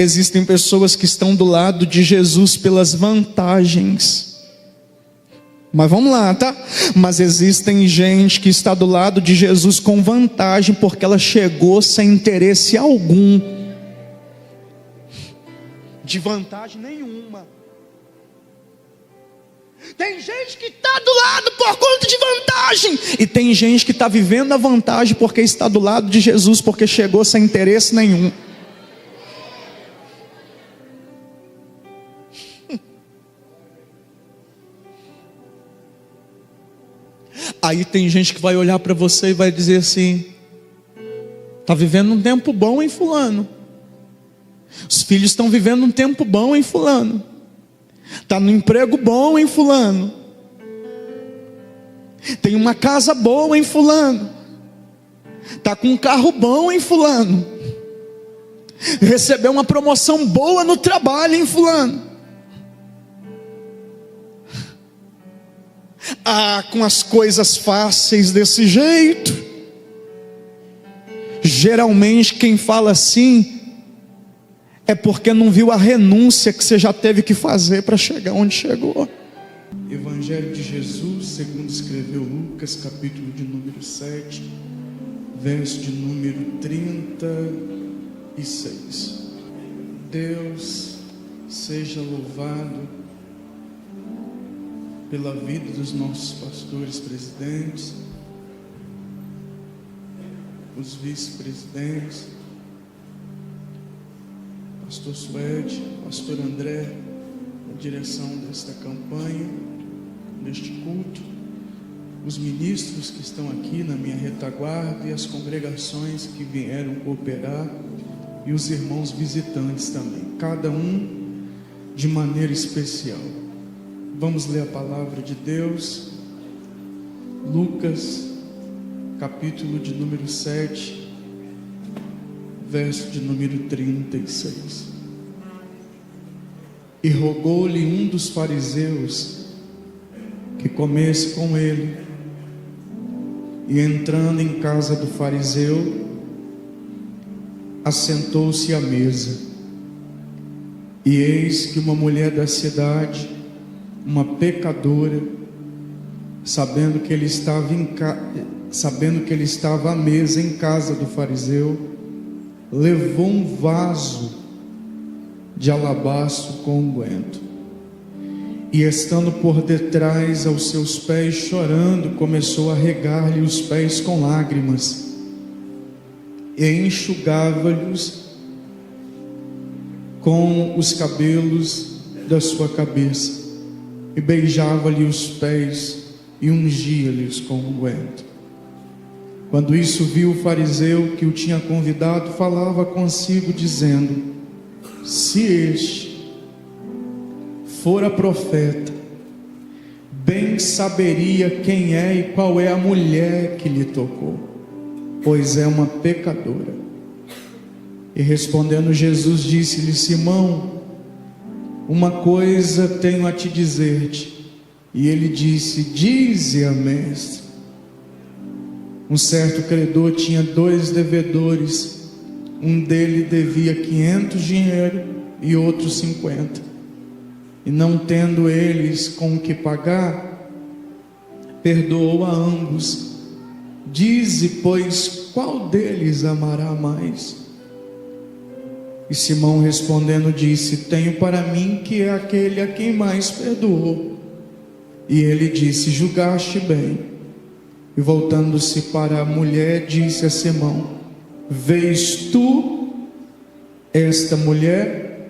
Existem pessoas que estão do lado de Jesus pelas vantagens. Mas vamos lá, tá? Mas existem gente que está do lado de Jesus com vantagem, porque ela chegou sem interesse algum, de vantagem nenhuma. Tem gente que está do lado por conta de vantagem, e tem gente que está vivendo a vantagem porque está do lado de Jesus, porque chegou sem interesse nenhum. Aí tem gente que vai olhar para você e vai dizer assim: está vivendo um tempo bom em fulano. Os filhos estão vivendo um tempo bom em fulano. Está no emprego bom em fulano. Tem uma casa boa em fulano. Está com um carro bom em fulano. Recebeu uma promoção boa no trabalho em fulano. Ah, com as coisas fáceis desse jeito. Geralmente quem fala assim é porque não viu a renúncia que você já teve que fazer para chegar onde chegou. Evangelho de Jesus, segundo escreveu Lucas, capítulo de número 7, verso de número 36. Deus seja louvado pela vida dos nossos pastores presidentes, os vice-presidentes, pastor Suede, pastor André, a direção desta campanha, deste culto, os ministros que estão aqui na minha retaguarda e as congregações que vieram cooperar e os irmãos visitantes também, cada um de maneira especial. Vamos ler a palavra de Deus, Lucas, capítulo de número 7, verso de número 36. E rogou-lhe um dos fariseus que comesse com ele. E entrando em casa do fariseu, assentou-se à mesa. E eis que uma mulher da cidade, uma pecadora, sabendo que ele estava à mesa em casa do fariseu, levou um vaso de alabastro com unguento, e estando por detrás aos seus pés, chorando, começou a regar-lhe os pés com lágrimas, e enxugava-lhes com os cabelos da sua cabeça, e beijava-lhe os pés e ungia-lhes com unguento. Quando isso viu o fariseu que o tinha convidado, falava consigo dizendo: se este fora profeta, bem saberia quem é e qual é a mulher que lhe tocou, pois é uma pecadora. E respondendo Jesus, disse-lhe: Simão, uma coisa tenho a te dizer-te. E ele disse: dize-a, mestre. Um certo credor tinha 2 devedores. Um dele devia 500 dinheiro e outro 50. E não tendo eles com o que pagar, perdoou a ambos. Dize, pois, qual deles amará mais? E Simão respondendo disse: tenho para mim que é aquele a quem mais perdoou. E ele disse: julgaste bem. E voltando-se para a mulher, disse a Simão: vês tu esta mulher?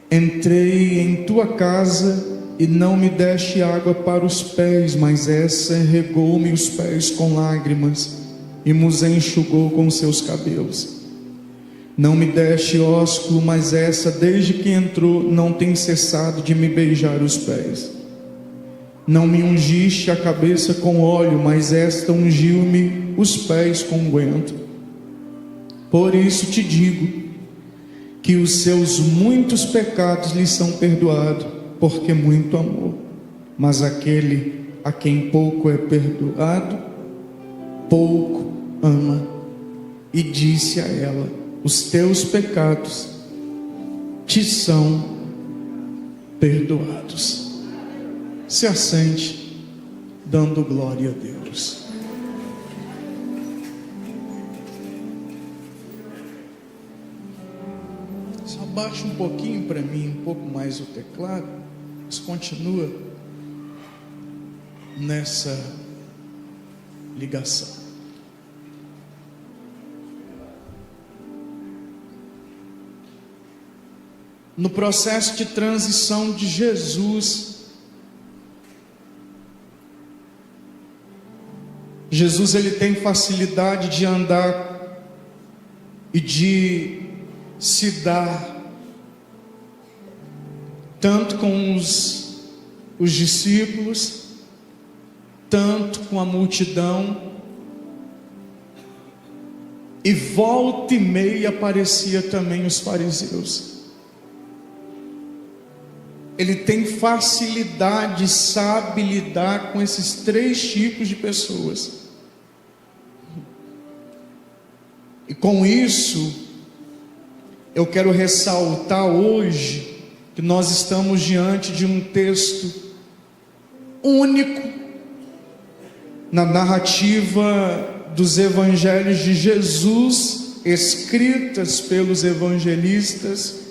Entrei em tua casa e não me deste água para os pés, mas essa regou-me os pés com lágrimas e nos enxugou com seus cabelos. Não me deste ósculo, mas essa, desde que entrou, não tem cessado de me beijar os pés. Não me ungiste a cabeça com óleo, mas esta ungiu-me os pés com unguento. Por isso te digo que os seus muitos pecados lhe são perdoados, porque muito amou. Mas aquele a quem pouco é perdoado, pouco ama. E disse a ela: os teus pecados te são perdoados. Se assente, dando glória a Deus. Só baixa um pouquinho para mim, um pouco mais o teclado, mas continua nessa ligação. No processo de transição de Jesus, ele tem facilidade de andar e de se dar tanto com os discípulos, tanto com a multidão, e volta e meia aparecia também os fariseus. Ele tem facilidade, sabe lidar com esses três tipos de pessoas. E com isso, eu quero ressaltar hoje que nós estamos diante de um texto único na narrativa dos evangelhos de Jesus, escritas pelos evangelistas.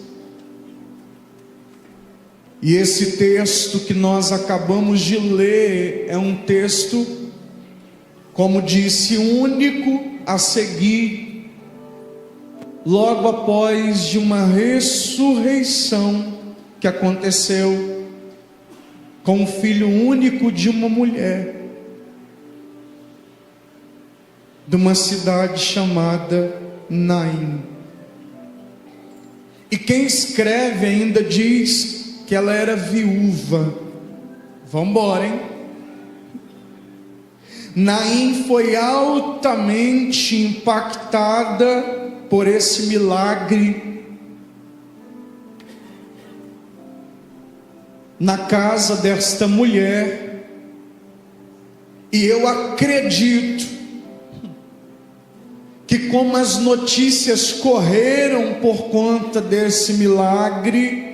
E esse texto que nós acabamos de ler é um texto, como disse, único a seguir, logo após de uma ressurreição que aconteceu com o filho único de uma mulher, de uma cidade chamada Naim. E quem escreve ainda diz que ela era viúva. Vamos embora, hein? Naim foi altamente impactada por esse milagre na casa desta mulher, e eu acredito que, como as notícias correram por conta desse milagre,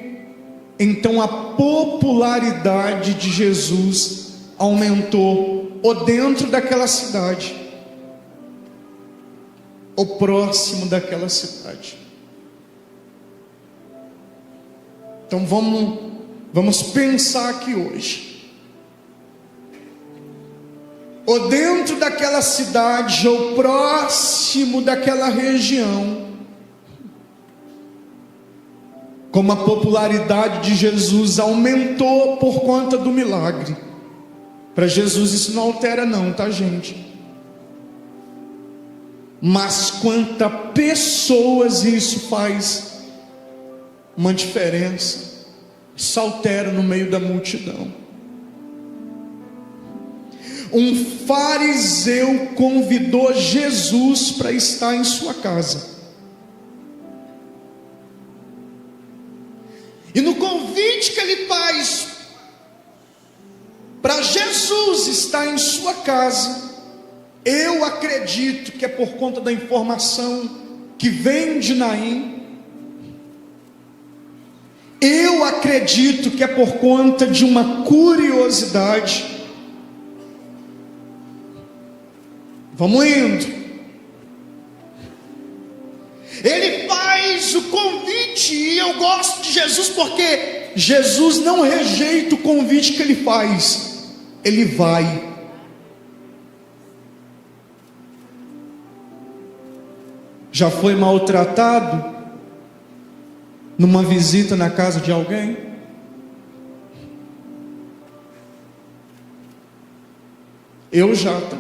então a popularidade de Jesus aumentou, ou dentro daquela cidade, ou próximo daquela cidade. Então vamos pensar aqui hoje, ou dentro daquela cidade, ou próximo daquela região, como a popularidade de Jesus aumentou por conta do milagre. Para Jesus isso não altera não, tá, gente? Mas quantas pessoas isso faz uma diferença, isso altera no meio da multidão. Um fariseu convidou Jesus para estar em sua casa. E no convite que ele faz para Jesus estar em sua casa, eu acredito que é por conta da informação que vem de Naim. Eu acredito que é por conta de uma curiosidade. Vamos indo. Ele faz o convite, e eu gosto de Jesus porque Jesus não rejeita o convite que ele faz, ele vai. Já foi maltratado numa visita na casa de alguém? Eu já, tá?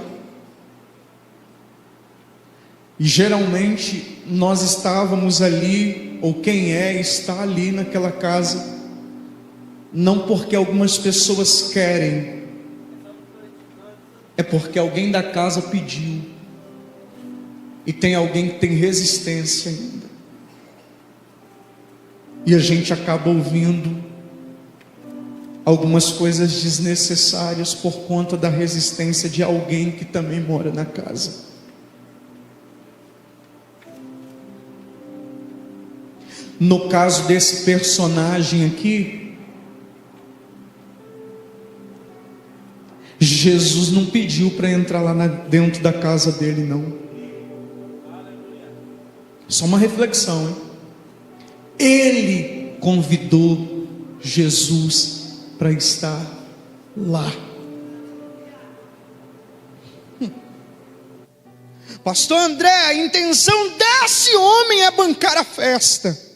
E geralmente nós estávamos ali, ou quem está ali naquela casa, não porque algumas pessoas querem, é porque alguém da casa pediu, e tem alguém que tem resistência ainda, e a gente acaba ouvindo algumas coisas desnecessárias por conta da resistência de alguém que também mora na casa. No caso desse personagem aqui, Jesus não pediu para entrar lá dentro da casa dele, não. Só uma reflexão, hein? Ele convidou Jesus para estar lá. Pastor André, a intenção desse homem é bancar a festa.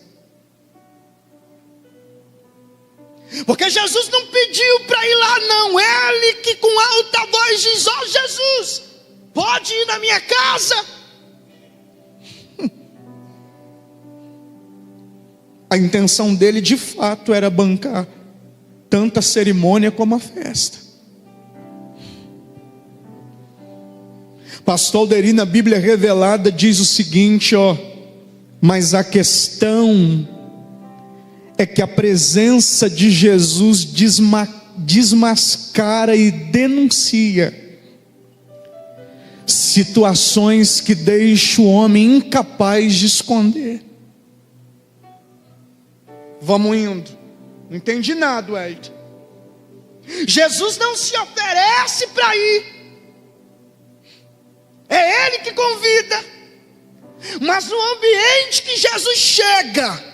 Porque Jesus não pediu para ir lá, não. Ele que com alta voz diz: ó Jesus, pode ir na minha casa. A intenção dele de fato era bancar tanto a cerimônia como a festa. Pastor Alderi, na Bíblia Revelada, diz o seguinte, ó: mas a questão é que a presença de Jesus desmascara e denuncia situações que deixam o homem incapaz de esconder. Vamos indo. Não entendi nada, Wellington. Jesus não se oferece para ir. É Ele que convida. Mas no ambiente que Jesus chega,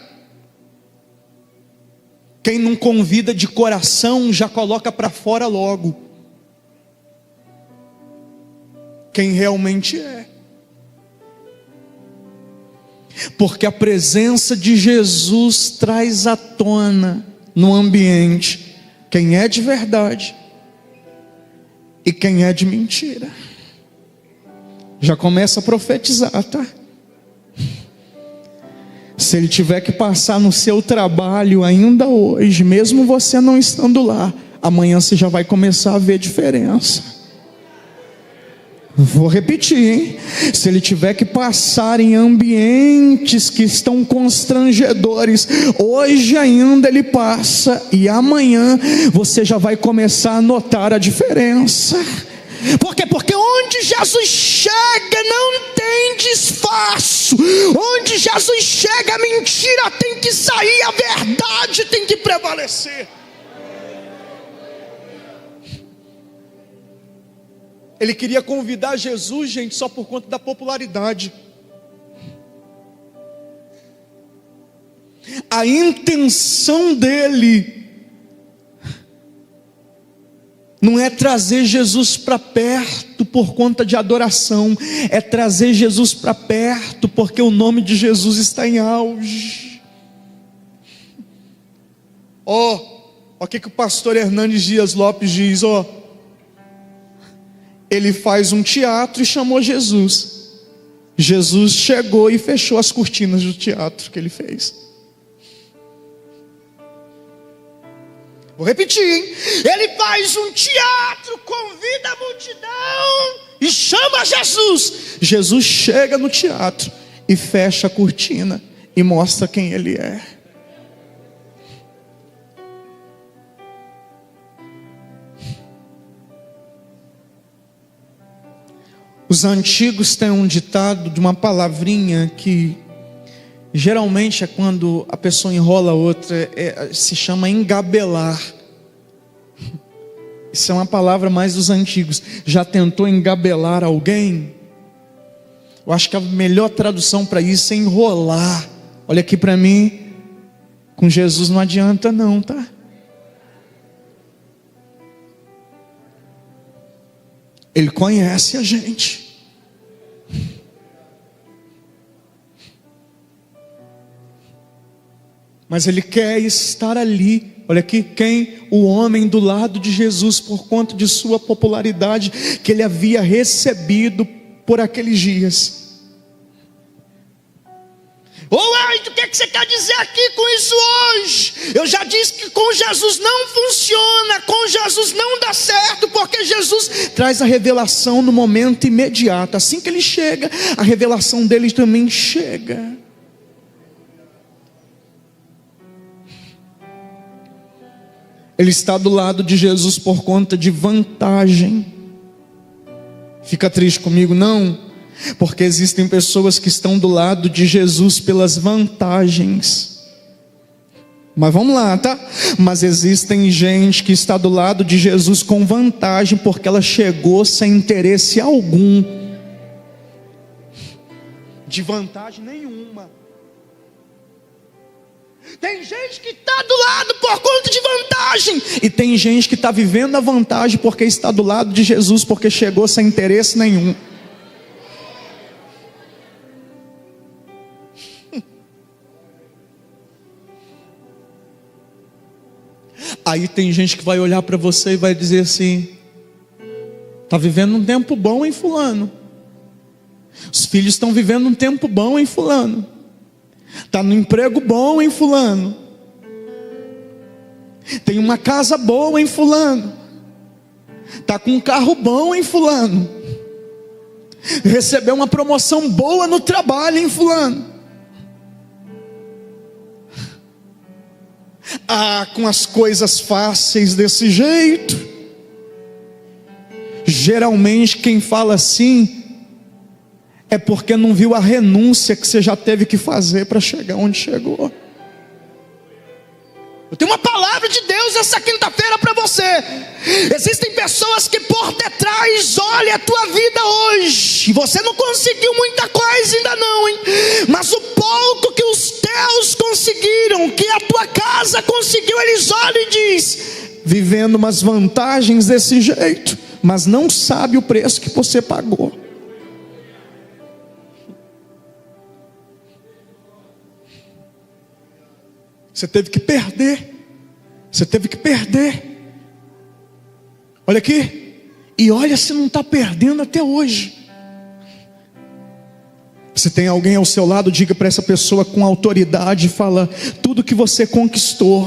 quem não convida de coração já coloca para fora logo quem realmente é. Porque a presença de Jesus traz à tona no ambiente quem é de verdade e quem é de mentira. Já começa a profetizar, tá? Se ele tiver que passar no seu trabalho ainda hoje, mesmo você não estando lá, amanhã você já vai começar a ver diferença. Vou repetir, hein? Se ele tiver que passar em ambientes que estão constrangedores, hoje ainda ele passa, e amanhã você já vai começar a notar a diferença. Por quê? Porque onde Jesus chega não tem disfarço. Onde Jesus chega, a mentira tem que sair, a verdade tem que prevalecer. Ele queria convidar Jesus, gente, só por conta da popularidade. A intenção dele não é trazer Jesus para perto por conta de adoração, é trazer Jesus para perto porque o nome de Jesus está em auge. Ó o que o pastor Hernandes Dias Lopes diz, ele faz um teatro e chamou Jesus. Jesus chegou e fechou as cortinas do teatro que ele fez. Vou repetir, hein? Ele faz um teatro, convida a multidão e chama Jesus. Jesus chega no teatro e fecha a cortina e mostra quem ele é. Os antigos têm um ditado de uma palavrinha que geralmente é quando a pessoa enrola a outra, se chama engabelar. Isso é uma palavra mais dos antigos. Já tentou engabelar alguém? Eu acho que a melhor tradução para isso é enrolar. Olha aqui para mim, com Jesus não adianta não, tá? Ele conhece a gente. Mas ele quer estar ali. Olha aqui, quem? O homem do lado de Jesus, por conta de sua popularidade que ele havia recebido por aqueles dias. O que você quer dizer aqui com isso hoje? Eu já disse que com Jesus não funciona, com Jesus não dá certo, porque Jesus traz a revelação no momento imediato. Assim que ele chega, a revelação dele também chega. Ele está do lado de Jesus por conta de vantagem. Fica triste comigo? Não. Porque existem pessoas que estão do lado de Jesus pelas vantagens. Mas vamos lá, tá? Mas existem gente que está do lado de Jesus com vantagem, porque ela chegou sem interesse algum, de vantagem nenhuma. Tem gente que está do lado por conta de vantagem, e tem gente que está vivendo a vantagem porque está do lado de Jesus, porque chegou sem interesse nenhum. Aí tem gente que vai olhar para você e vai dizer assim: está vivendo um tempo bom em fulano. Os filhos estão vivendo um tempo bom em fulano. Está no emprego bom em fulano. Tem uma casa boa em fulano. Está com um carro bom em fulano. Recebeu uma promoção boa no trabalho em fulano. Ah, com as coisas fáceis desse jeito. Geralmente quem fala assim é porque não viu a renúncia que você já teve que fazer para chegar onde chegou. Eu tenho uma palavra de Deus essa quinta-feira para você. Existem pessoas que por detrás olham a tua vida hoje. Você não conseguiu muita coisa ainda não, hein? Mas o pouco que os teus conseguiram, que a tua casa conseguiu, eles olham e dizem: vivendo umas vantagens desse jeito, mas não sabe o preço que você pagou. Você teve que perder. Você teve que perder. Olha aqui. E olha se não está perdendo até hoje. Se tem alguém ao seu lado, diga para essa pessoa com autoridade. Fala: tudo que você conquistou,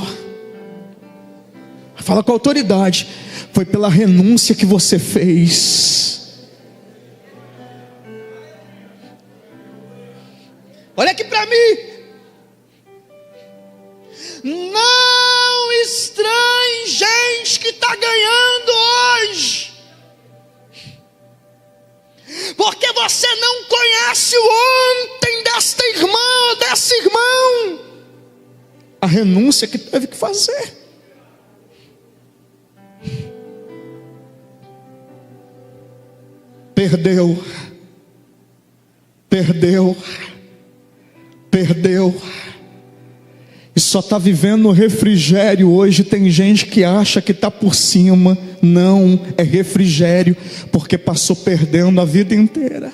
fala com autoridade, foi pela renúncia que você fez. Olha aqui para mim. Não estranhe gente que está ganhando hoje, porque você não conhece o ontem desta irmã ou desse irmão, a renúncia que teve que fazer. Perdeu. E só está vivendo refrigério hoje. Tem gente que acha que está por cima. Não, é refrigério, porque passou perdendo a vida inteira.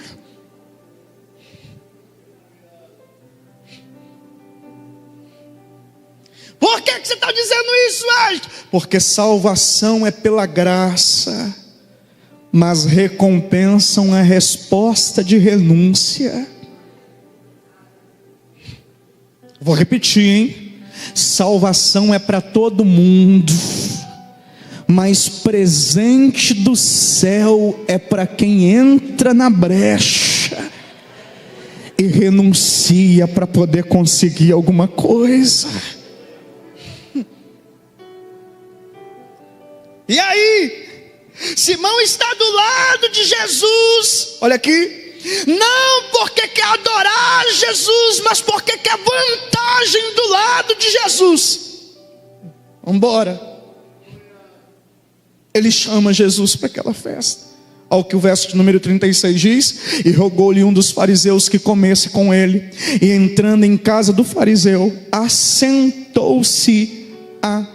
Por que você está dizendo isso, Ed? Porque salvação é pela graça, mas recompensam a resposta de renúncia. Vou repetir, hein? Salvação é para todo mundo, mas presente do céu é para quem entra na brecha e renuncia para poder conseguir alguma coisa. E aí, Simão está do lado de Jesus, olha aqui, não porque quer adorar Jesus, mas porque quer vantagem do lado de Jesus. Vamos embora. Ele chama Jesus para aquela festa. Olha o que o verso de número 36 diz: e rogou-lhe um dos fariseus que comesse com ele, e entrando em casa do fariseu, assentou-se à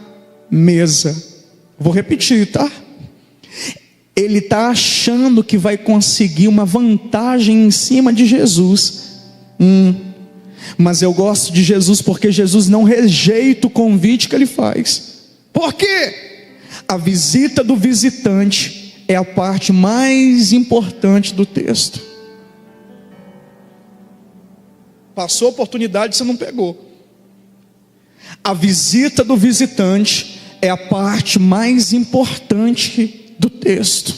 mesa. Vou repetir, tá? Ele está achando que vai conseguir uma vantagem em cima de Jesus. Mas eu gosto de Jesus porque Jesus não rejeita o convite que ele faz. Por quê? A visita do visitante é a parte mais importante do texto. Passou a oportunidade, você não pegou. A visita do visitante é a parte mais importante do texto.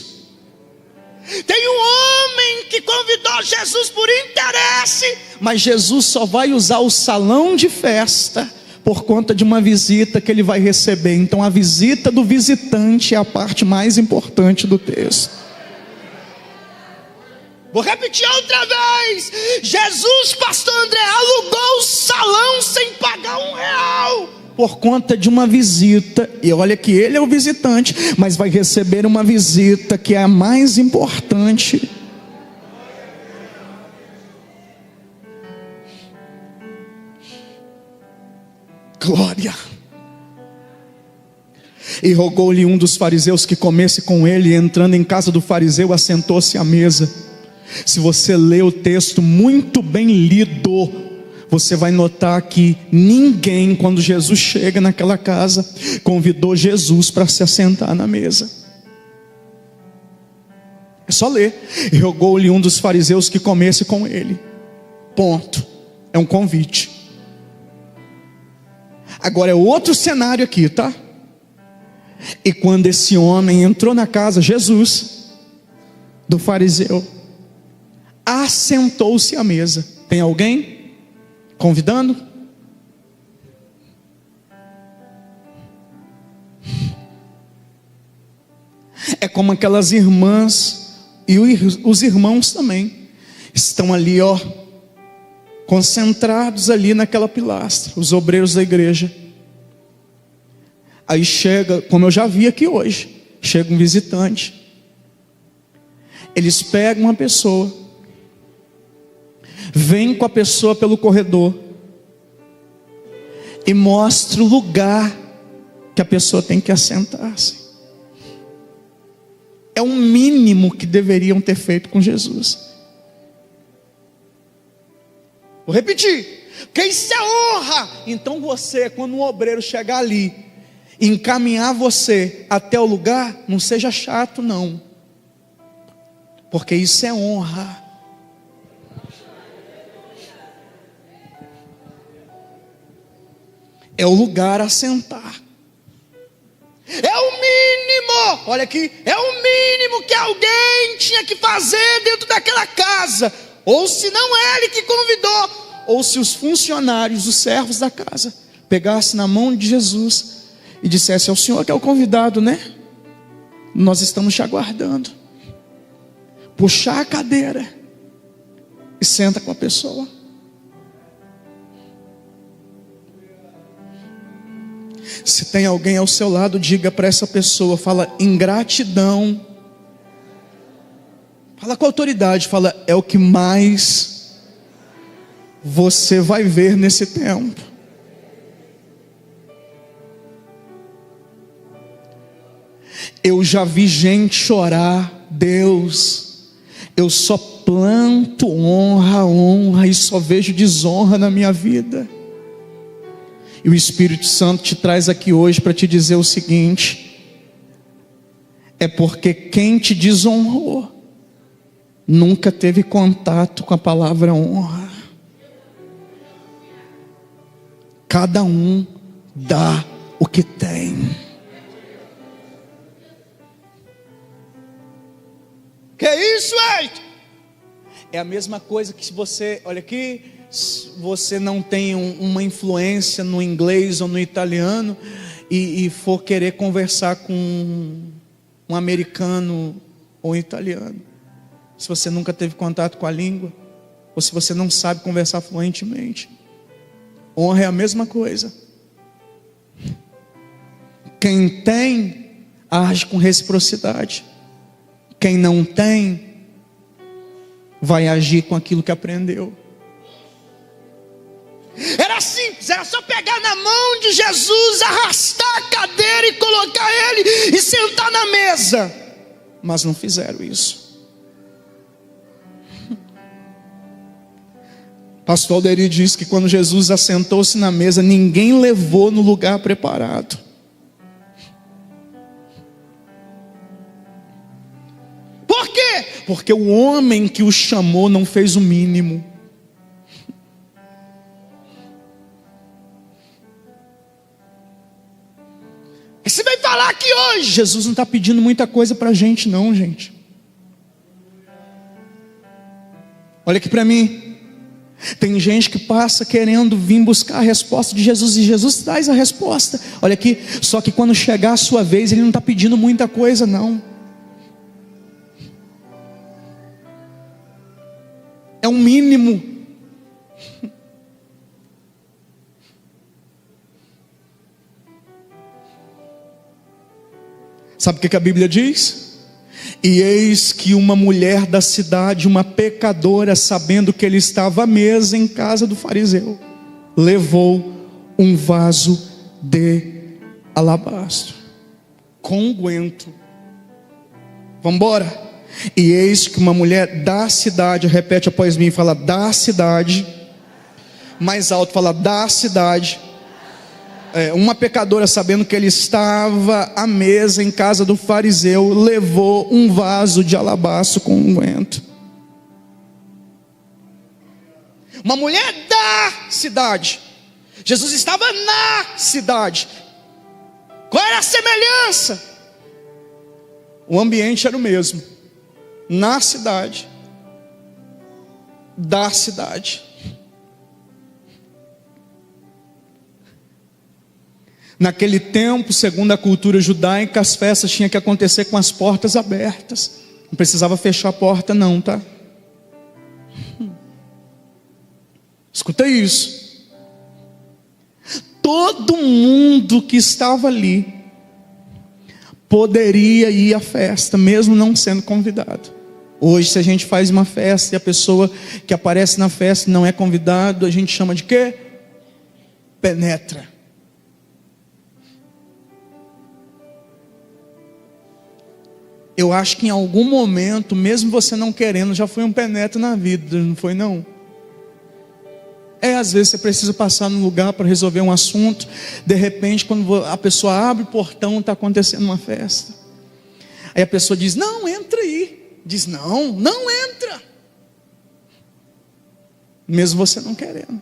Tem um homem que convidou Jesus por interesse, mas Jesus só vai usar o salão de festa por conta de uma visita que ele vai receber. Então a visita do visitante é a parte mais importante do texto. Vou repetir outra vez. Jesus, pastor André, alugou o salão sem pagar R$1. por conta de uma visita, e olha que ele é o visitante, mas vai receber uma visita que é a mais importante. Glória. E rogou-lhe um dos fariseus que comesse com ele, e entrando em casa do fariseu, assentou-se à mesa. Se você ler o texto muito bem lido, você vai notar que ninguém, quando Jesus chega naquela casa, convidou Jesus para se assentar na mesa. É só ler. E rogou-lhe um dos fariseus que comesse com ele. Ponto. É um convite. Agora é outro cenário aqui, tá? E quando esse homem entrou na casa, Jesus, do fariseu, assentou-se à mesa. Tem alguém convidando? É como aquelas irmãs e os irmãos também estão ali, ó, concentrados ali naquela pilastra, os obreiros da igreja. Aí chega, como eu já vi aqui hoje, chega um visitante. Eles pegam uma pessoa, vêm com a pessoa pelo corredor e mostram o lugar que a pessoa tem que assentar-se. É o mínimo que deveriam ter feito com Jesus. Vou repetir, porque isso é honra. Então você, quando um obreiro chegar ali, encaminhar você até o lugar, não seja chato não, porque isso é honra. É o lugar a sentar. É o mínimo, olha aqui, é o mínimo que alguém tinha que fazer dentro daquela casa. Ou se não ele que convidou, ou se os funcionários, os servos da casa, pegassem na mão de Jesus e dissesse: é o senhor que é o convidado, né? Nós estamos te aguardando. Puxar a cadeira e senta com a pessoa. Se tem alguém ao seu lado, diga para essa pessoa, fala: ingratidão. Fala com autoridade, fala: é o que mais você vai ver nesse tempo. Eu já vi gente chorar: Deus, eu só planto honra, honra, e só vejo desonra na minha vida. E o Espírito Santo te traz aqui hoje para te dizer o seguinte: é porque quem te desonrou nunca teve contato com a palavra honra. Cada um dá o que tem. Que isso, hein? É a mesma coisa que se você, olha aqui, se você não tem uma influência no inglês ou no italiano e for querer conversar com um americano ou um italiano, se você nunca teve contato com a língua, ou se você não sabe conversar fluentemente, honra é a mesma coisa. Quem tem, age com reciprocidade. Quem não tem, vai agir com aquilo que aprendeu. Era simples, era só pegar na mão de Jesus, arrastar a cadeira e colocar ele e sentar na mesa. Mas não fizeram isso. Pastor Alderi diz que quando Jesus assentou-se na mesa, ninguém levou no lugar preparado. Por quê? Porque o homem que o chamou não fez o mínimo. E você vai falar que hoje Jesus não está pedindo muita coisa para a gente não, gente. Olha aqui para mim. Tem gente que passa querendo vir buscar a resposta de Jesus, e Jesus traz a resposta. Olha aqui, só que quando chegar a sua vez, ele não está pedindo muita coisa não. É um mínimo. Sabe o que a Bíblia diz? E eis que uma mulher da cidade, uma pecadora, sabendo que ele estava à mesa em casa do fariseu, levou um vaso de alabastro com unguento. Vamos embora. E eis que uma mulher da cidade, repete após mim, fala da cidade, mais alto, fala da cidade. Uma pecadora, sabendo que ele estava à mesa em casa do fariseu, levou um vaso de alabastro com unguento. Uma mulher da cidade. Jesus estava na cidade. Qual era a semelhança? O ambiente era o mesmo. Na cidade. Da cidade. Naquele tempo, segundo a cultura judaica, as festas tinham que acontecer com as portas abertas. Não precisava fechar a porta não, tá? Escuta isso. Todo mundo que estava ali poderia ir à festa, mesmo não sendo convidado. Hoje, se a gente faz uma festa e a pessoa que aparece na festa não é convidado, a gente chama de quê? Penetra. Eu acho que em algum momento, mesmo você não querendo, já foi um penetra na vida, não foi não? Às vezes você precisa passar num lugar para resolver um assunto. De repente, quando a pessoa abre o portão, está acontecendo uma festa. Aí a pessoa diz, não, entra aí. Diz, não, não entra. Mesmo você não querendo.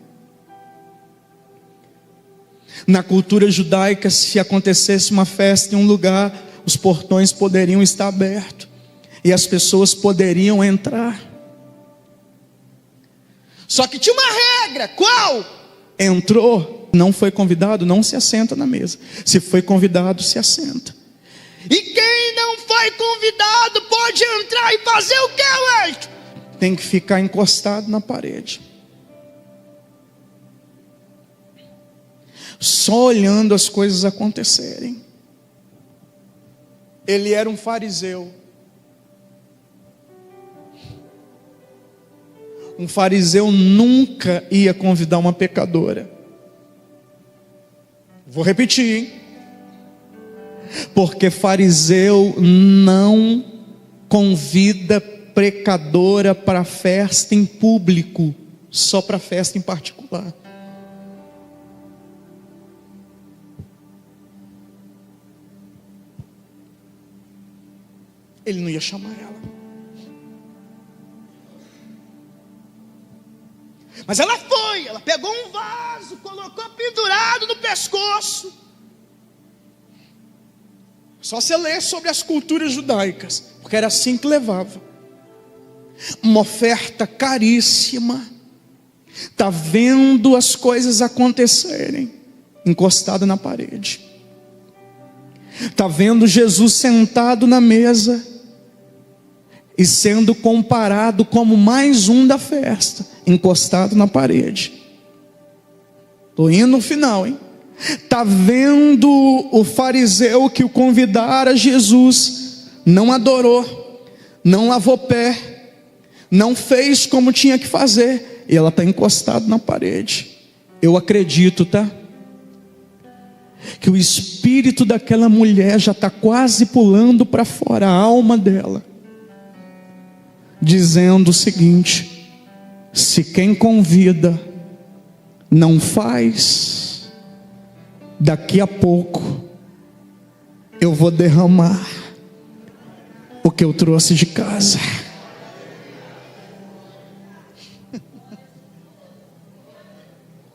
Na cultura judaica, se acontecesse uma festa em um lugar, os portões poderiam estar abertos e as pessoas poderiam entrar. Só que tinha uma regra. Qual? Entrou, não foi convidado, não se assenta na mesa. Se foi convidado, se assenta. E quem não foi convidado pode entrar e fazer o que, Wellington? Tem que ficar encostado na parede, só olhando as coisas acontecerem. Ele era um fariseu. Um fariseu nunca ia convidar uma pecadora. Vou repetir, hein? Porque fariseu não convida pecadora para festa em público, só para festa em particular. Ele não ia chamar ela. Mas ela foi, ela pegou um vaso, colocou pendurado no pescoço. Só você ler sobre as culturas judaicas, porque era assim que levava. Uma oferta caríssima. Está vendo as coisas acontecerem, encostado na parede. Está vendo Jesus sentado na mesa e sendo comparado como mais um da festa, encostado na parede. Estou indo no final, hein? Está vendo o fariseu que o convidara Jesus, não adorou, não lavou pé, não fez como tinha que fazer, e ela está encostada na parede. Eu acredito, tá? Que o espírito daquela mulher já está quase pulando para fora, a alma dela, dizendo o seguinte: se quem convida não faz, daqui a pouco eu vou derramar o que eu trouxe de casa.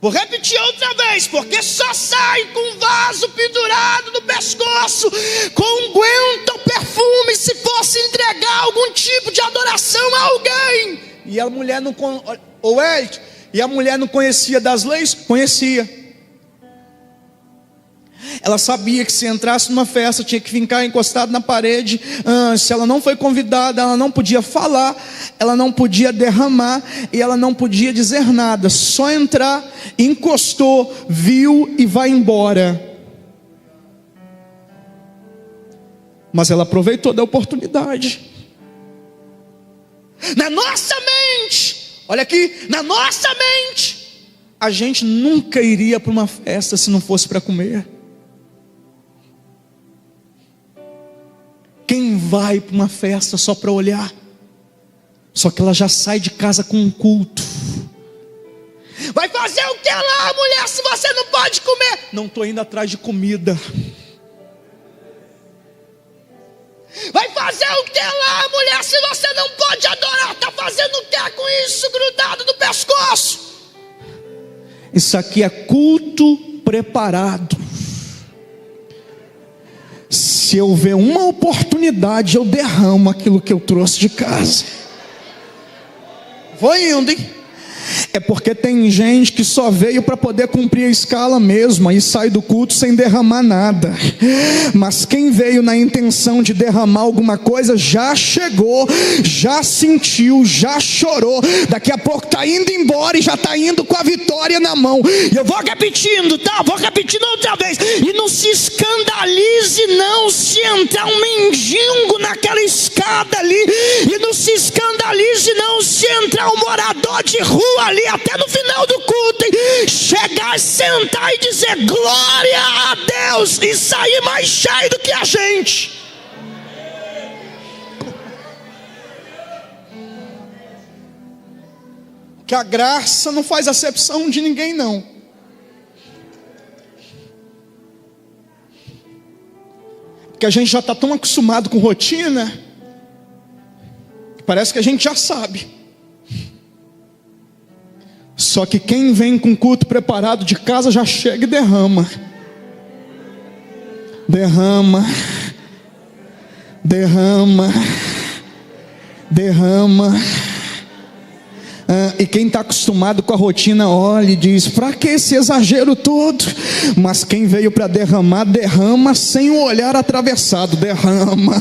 Vou repetir outra vez, porque só sai com vaso pendurado no pescoço, com unguento ou perfume, se fosse entregar algum tipo de adoração a alguém. E a mulher não, e a mulher não conhecia das leis? Conhecia. Ela sabia que se entrasse numa festa tinha que ficar encostado na parede. Se ela não foi convidada, ela não podia falar, ela não podia derramar e ela não podia dizer nada. Só entrar, encostou, viu e vai embora. Mas ela aproveitou da oportunidade. Na nossa mente, olha aqui, na nossa mente, a gente nunca iria para uma festa se não fosse para comer. Quem vai para uma festa só para olhar? Só que ela já sai de casa com um culto. Vai fazer o que lá, mulher, se você não pode comer? Não estou indo atrás de comida. Vai fazer o que lá, mulher, se você não pode adorar? Está fazendo o que com isso grudado no pescoço? Isso aqui é culto preparado. Se eu ver uma oportunidade, eu derramo aquilo que eu trouxe de casa. Vou indo, hein? É porque tem gente que só veio para poder cumprir a escala mesmo, aí sai do culto sem derramar nada. Mas quem veio na intenção de derramar alguma coisa, já chegou, já sentiu, já chorou. Daqui a pouco está indo embora e já está indo com a vitória na mão. E eu vou repetindo, tá? Vou repetindo outra vez. E não se escandalize não se entrar um mendigo naquela escada ali. E não se escandalize não se entrar um morador de rua ali até no final do culto, hein? Chegar, sentar e dizer glória a Deus e sair mais cheio do que a gente. Que a graça não faz acepção de ninguém não. Porque a gente já está tão acostumado com rotina, que parece que a gente já sabe. Só que quem vem com culto preparado de casa já chega e derrama. Derrama. Derrama. Derrama. E quem está acostumado com a rotina olha e diz: para que esse exagero todo? Mas quem veio para derramar, derrama sem o olhar atravessado. Derrama.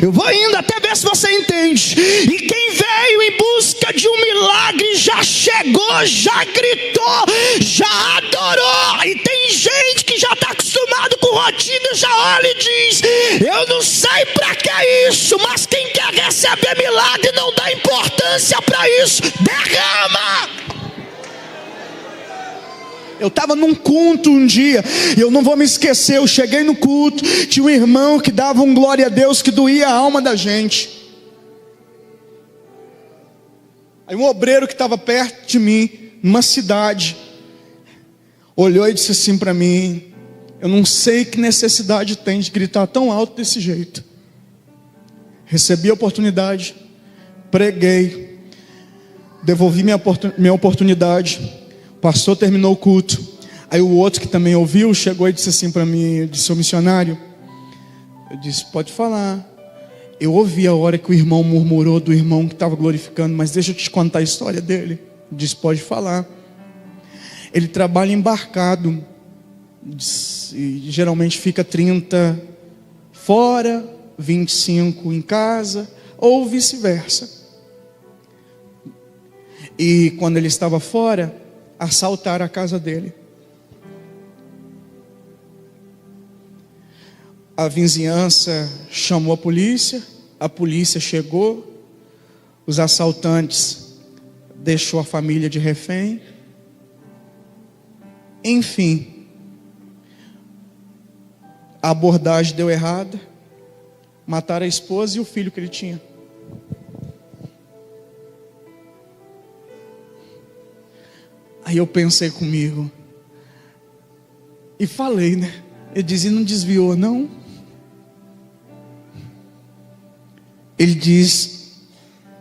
Eu vou indo até ver se você entende. E quem veio em busca de um milagre já chegou, já gritou, já adorou. E tem gente que já está acostumado com rotina, já olha e diz: eu não sei para que isso. Mas quem quer receber milagre não dá importância para isso. Derrama. Eu estava num culto um dia, e eu não vou me esquecer. Eu cheguei no culto, tinha um irmão que dava um glória a Deus que doía a alma da gente. Aí um obreiro que estava perto de mim, numa cidade, olhou e disse assim para mim: eu não sei que necessidade tem de gritar tão alto desse jeito. Recebi a oportunidade, preguei, devolvi minha oportunidade. O pastor terminou o culto. Aí o outro que também ouviu chegou e disse assim para mim, eu disse: ô missionário, eu disse: pode falar. Eu ouvi a hora que o irmão murmurou do irmão que estava glorificando, mas deixa eu te contar a história dele. Eu disse: pode falar. Ele trabalha embarcado, e geralmente fica 30 fora, 25 em casa, ou vice-versa. E quando ele estava fora, assaltaram a casa dele. A vizinhança chamou a polícia chegou, os assaltantes deixou a família de refém. Enfim, a abordagem deu errada, mataram a esposa e o filho que ele tinha. Aí eu pensei comigo e falei, né? Ele dizia: não desviou não? Ele diz: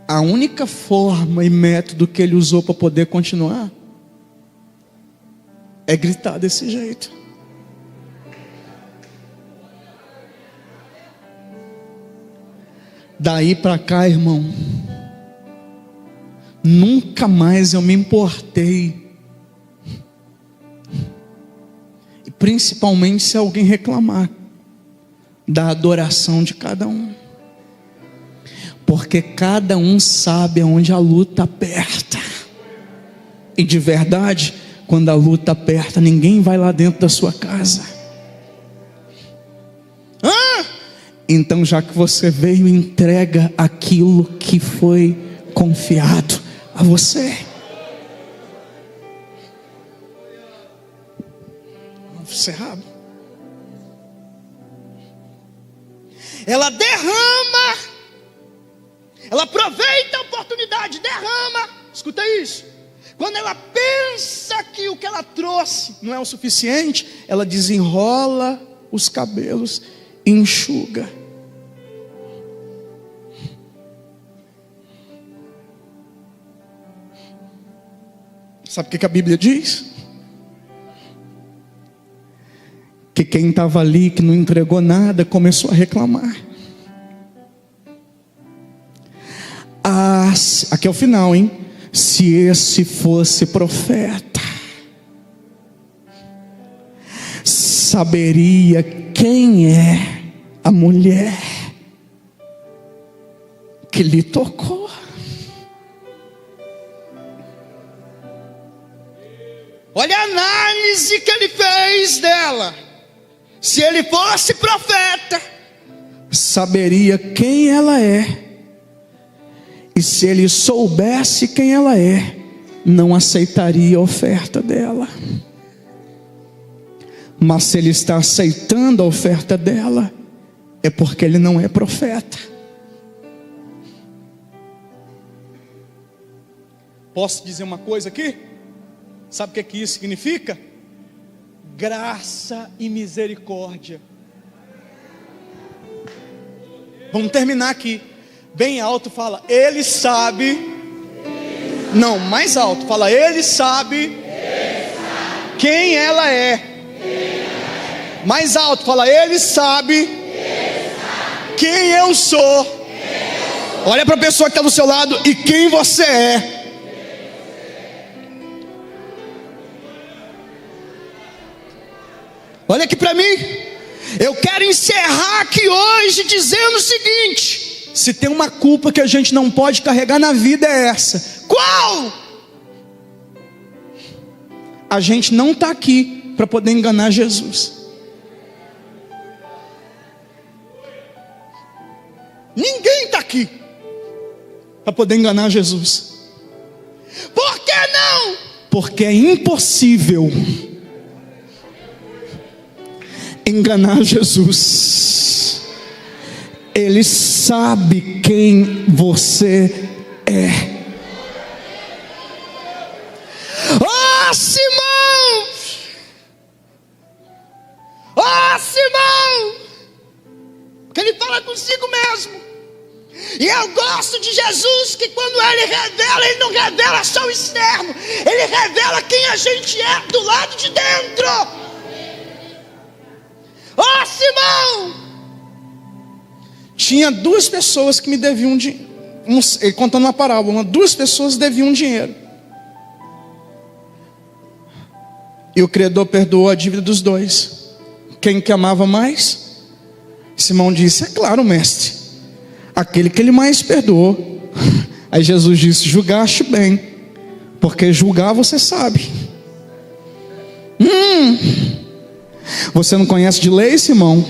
a única forma e método que ele usou para poder continuar é gritar desse jeito. Daí para cá, irmão, nunca mais eu me importei. E principalmente se alguém reclamar da adoração de cada um. Porque cada um sabe aonde a luta aperta. E de verdade, quando a luta aperta, ninguém vai lá dentro da sua casa. Então, já que você veio, entrega aquilo que foi confiado a você. Cerrado. Ela derrama, ela aproveita a oportunidade, derrama. Escuta isso. Quando ela pensa que o que ela trouxe não é o suficiente, ela desenrola os cabelos e enxuga. Sabe o que a Bíblia diz? Que quem estava ali, que não entregou nada, começou a reclamar. Aqui é o final, hein? Se esse fosse profeta, saberia quem é a mulher que lhe tocou. Olha a análise que ele fez dela. Se ele fosse profeta, saberia quem ela é. E se ele soubesse quem ela é, não aceitaria a oferta dela. Mas se ele está aceitando a oferta dela, é porque ele não é profeta. Posso dizer uma coisa aqui? Sabe o que isso significa? Graça e misericórdia. Vamos terminar aqui. Bem alto, fala, Ele sabe. Não, mais alto, fala, Ele sabe quem ela é. Mais alto, fala, Ele sabe quem eu sou. Olha para a pessoa que está do seu lado e quem você é. Olha aqui para mim. Eu quero encerrar aqui hoje dizendo o seguinte: se tem uma culpa que a gente não pode carregar na vida é essa. Qual? A gente não está aqui para poder enganar Jesus. Ninguém está aqui para poder enganar Jesus. Por que não? Porque é impossível enganar Jesus. Ele sabe quem você é. Oh, Simão! Oh, Simão! Que ele fala consigo mesmo. E eu gosto de Jesus, que quando ele revela, ele não revela só o externo, ele revela quem a gente é do lado de dentro. Oh, Simão! Tinha duas pessoas que me deviam dinheiro. Ele contando uma parábola, duas pessoas deviam dinheiro. E o credor perdoou a dívida dos dois. Quem que amava mais? Simão disse, é claro, mestre, aquele que ele mais perdoou. Aí Jesus disse, julgaste bem, porque julgar você sabe. Você não conhece de lei, Simão?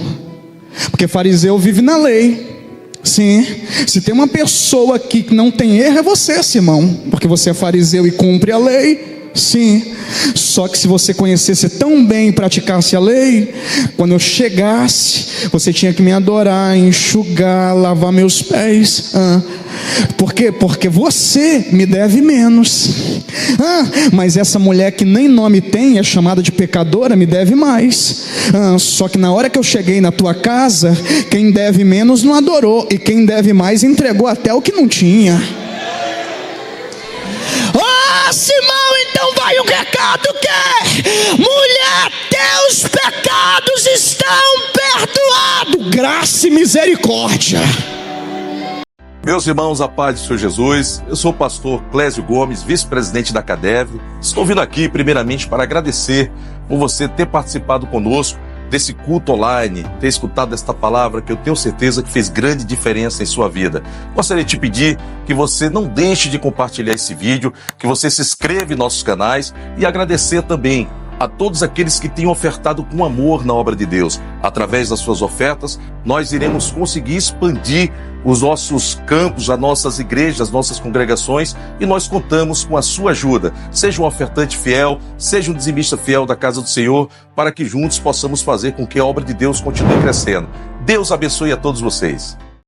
Porque fariseu vive na lei. Sim, se tem uma pessoa aqui que não tem erro é você, Simão, porque você é fariseu e cumpre a lei. Sim, só que se você conhecesse tão bem e praticasse a lei, quando eu chegasse, você tinha que me adorar, enxugar, lavar meus pés. Por quê? Porque você me deve menos. Mas essa mulher que nem nome tem, é chamada de pecadora, me deve mais. Só que na hora que eu cheguei na tua casa, quem deve menos não adorou, e quem deve mais entregou até o que não tinha. Simão, então vai o recado que é: mulher, teus pecados estão perdoados. Graça e misericórdia. Meus irmãos, a paz do Senhor Jesus, eu sou o pastor Clésio Gomes, vice-presidente da CADEV. Estou vindo aqui primeiramente para agradecer por você ter participado conosco desse culto online, ter escutado esta palavra que eu tenho certeza que fez grande diferença em sua vida. Gostaria de te pedir que você não deixe de compartilhar esse vídeo, que você se inscreva em nossos canais e agradecer também a todos aqueles que têm ofertado com amor na obra de Deus. Através das suas ofertas, nós iremos conseguir expandir os nossos campos, as nossas igrejas, as nossas congregações, e nós contamos com a sua ajuda. Seja um ofertante fiel, seja um dizimista fiel da casa do Senhor, para que juntos possamos fazer com que a obra de Deus continue crescendo. Deus abençoe a todos vocês.